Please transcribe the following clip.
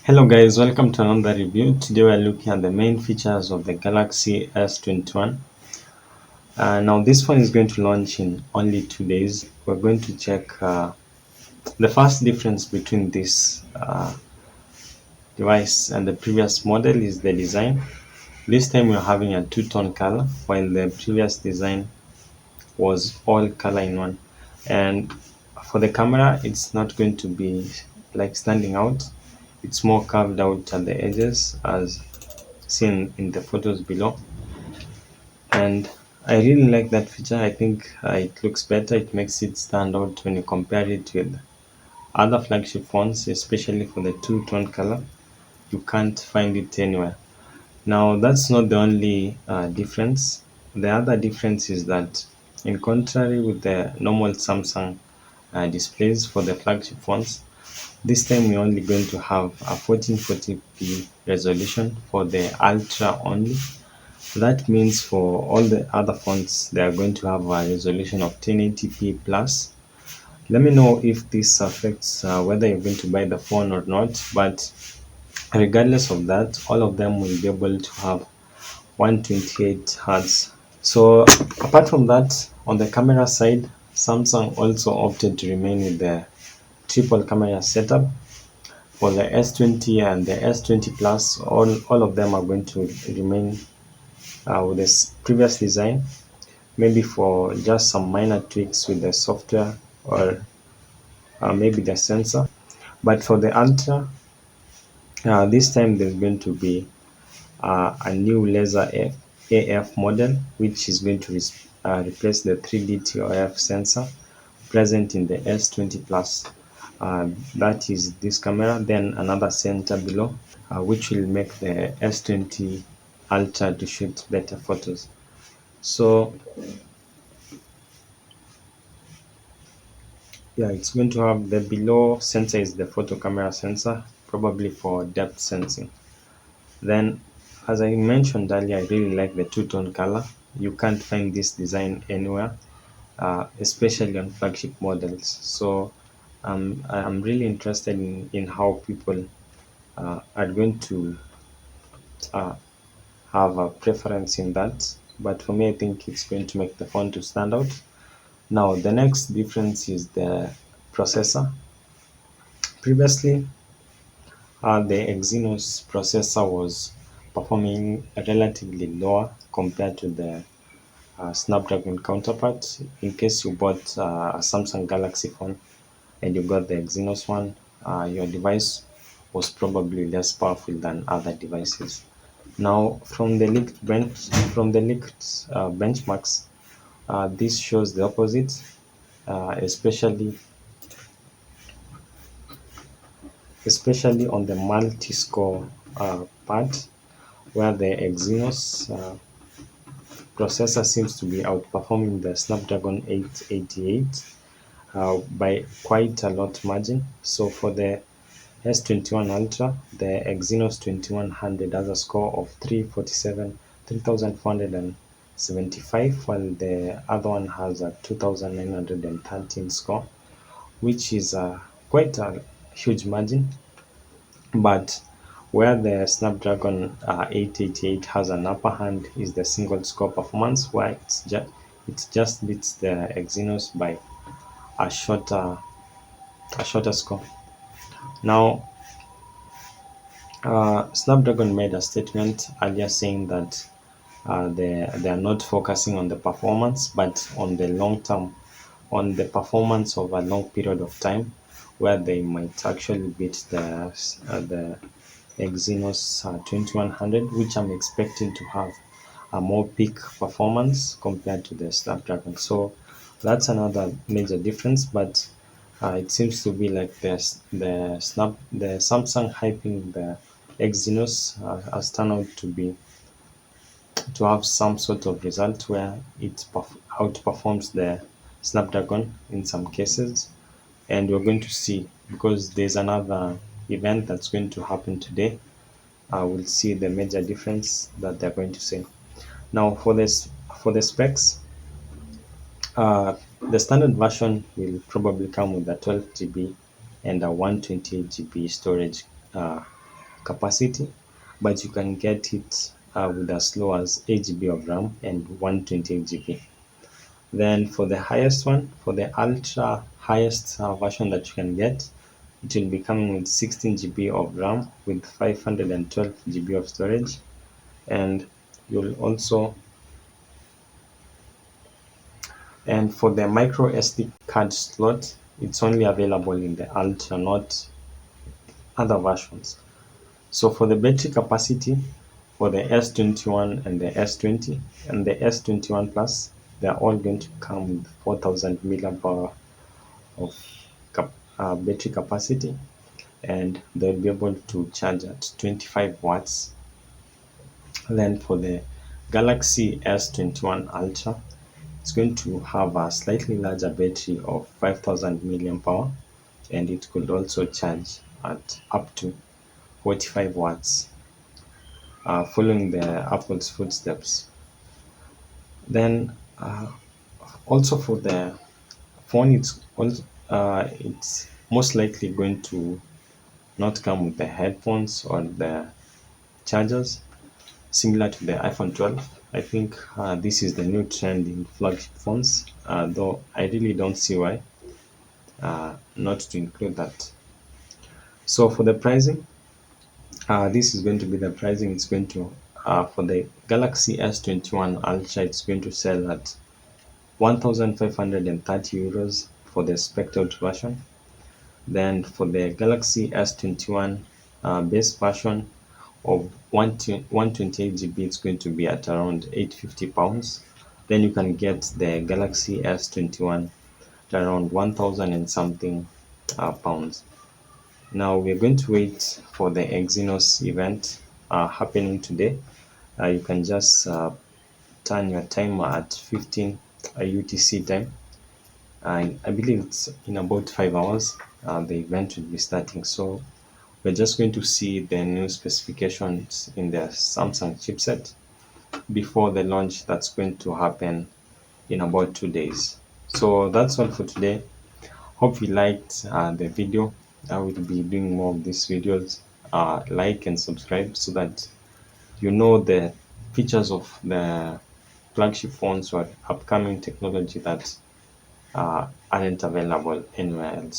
Hello guys, welcome to another review. Today we are looking at the main features of the Galaxy S21. Now this phone is going to launch in only 2 days. We're going to check the first difference between this device and the previous model is the design. This time we're having a two-tone color while the previous design was all color in one. And for the camera, it's not going to be like standing out. It's more carved out at the edges as seen in the photos below, and I really like that feature. I think it looks better. It makes it stand out when you compare it with other flagship phones, especially for the two-tone color. You can't find it anywhere. Now that's not the only difference. The other difference is that, in contrary with the normal Samsung displays for the flagship phones, this time we're only going to have a 1440p resolution for the Ultra only. That means for all the other phones, they are going to have a resolution of 1080p plus. Let me know if this affects whether you're going to buy the phone or not. But regardless of that, all of them will be able to have 128 hertz. So apart from that, on the camera side, Samsung also opted to remain with the triple camera setup. For the S20 and the S20 Plus, all of them are going to remain with this previous design, maybe for just some minor tweaks with the software or maybe the sensor. But for the Ultra, this time there's going to be a new laser AF model, which is going to replace the 3D TOF sensor present in the S20 Plus. That is this camera, then another center below, which will make the S20 Ultra to shoot better photos. So yeah, it's going to have the below sensor is the photo camera sensor, probably for depth sensing. Then, as I mentioned earlier, I really like the two-tone color. You can't find this design anywhere, especially on flagship models. So I'm really interested in how people are going to uh, have a preference in that. But for me, I think it's going to make the phone to stand out. Now, the next difference is the processor. Previously, the exynos processor was performing relatively lower compared to the snapdragon counterpart. In case you bought a Samsung Galaxy phone and you got the exynos one, your device was probably less powerful than other devices. Now, from the leaked benchmarks, this shows the opposite, especially on the multi-score part, where the Exynos processor seems to be outperforming the Snapdragon 888 by quite a lot margin. So for the S21 Ultra, the Exynos 2100 has a score of 3475, while the other one has a 2913 score, which is quite a huge margin. But where the Snapdragon 888 has an upper hand is the single score performance, where it just beats the Exynos by a shorter score. Now, Snapdragon made a statement earlier saying that they are not focusing on the performance, but on the long term, on the performance of a long period of time, where they might actually beat the Exynos 2100, which I'm expecting to have a more peak performance compared to the Snapdragon. So that's another major difference, but it seems to be like the Samsung hyping the Exynos has turned out to have some sort of result where it outperforms the Snapdragon in some cases, and we're going to see because there's another event that's going to happen today. We'll see the major difference that they're going to say. Now, for the specs, the standard version will probably come with a 12 GB and a 128 GB storage capacity, but you can get it with as low as 8 GB of RAM and 128 GB. Then for the highest one, for the ultra highest version that you can get, it will be coming with 16 GB of RAM with 512 GB of storage, and you'll also, and for the micro SD card slot, it's only available in the ultra, not other versions. So for the battery capacity, for the S21 and the S20 and the S21 Plus, they're all going to come with 4000 milliamp hour of battery capacity, and they'll be able to charge at 25 watts. Then for the Galaxy S21 Ultra, it's going to have a slightly larger battery of 5000 milliamp hour, and it could also charge at up to 45 watts, following the Apple's footsteps. Then also for the phone, it's most likely going to not come with the headphones or the chargers, similar to the iPhone 12. I think this is the new trend in flagship phones, though I really don't see why not to include that. So for the pricing, this is going to be the pricing. It's going to, for the Galaxy S21 Ultra, it's going to sell at 1,530 euros for the spec'd version. Then for the Galaxy S21 base version of 128 GB, it's going to be at around £850. Then you can get the Galaxy S21 at around 1,000 and something pounds. Now we're going to wait for the exynos event happening today. You can just turn your timer at 15 UTC time. I believe it's in about 5 hours. The event will be starting. So we're just going to see the new specifications in the Samsung chipset before the launch that's going to happen in about 2 days. So that's all for today. Hope you liked the video. I will be doing more of these videos. Like and subscribe so that you know the features of the flagship phones or upcoming technology that aren't available anywhere else.